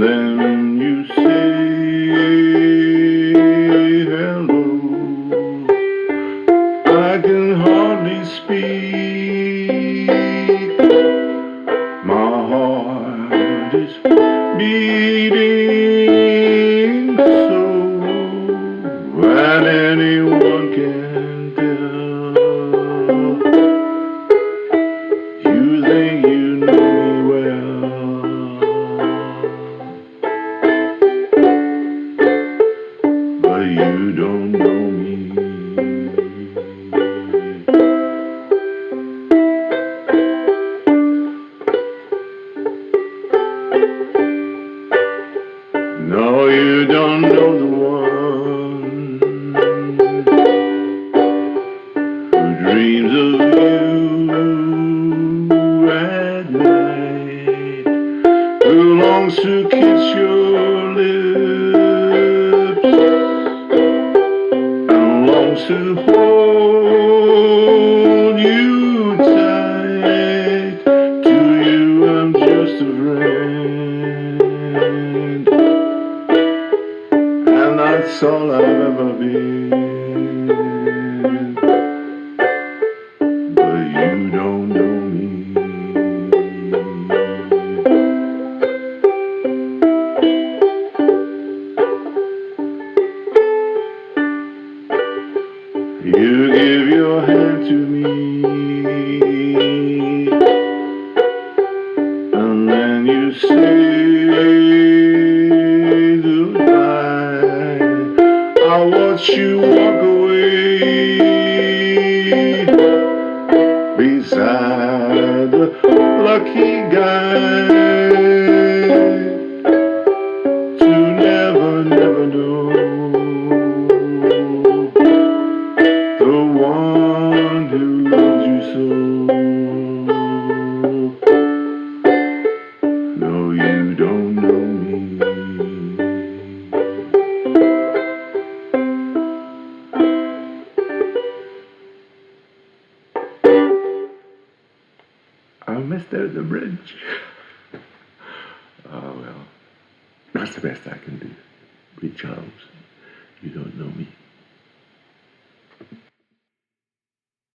then you say hello. I can hardly speak. My heart is beating so, and anyone can tell. You think you know me well, but you don't know me. No, you don't know the one who dreams of you at night, who longs to kiss your lips and longs to hold you tight. To you I'm just a friend, and that's all I've ever been. But you don't know me. You give your hand to me, and then you say goodbye. I watch you walk away beside the lucky guy, to never, never know the one who loves you so. No, you don't know me. I missed out the bridge. Oh well, that's the best I can do. Read Charles, you don't know me.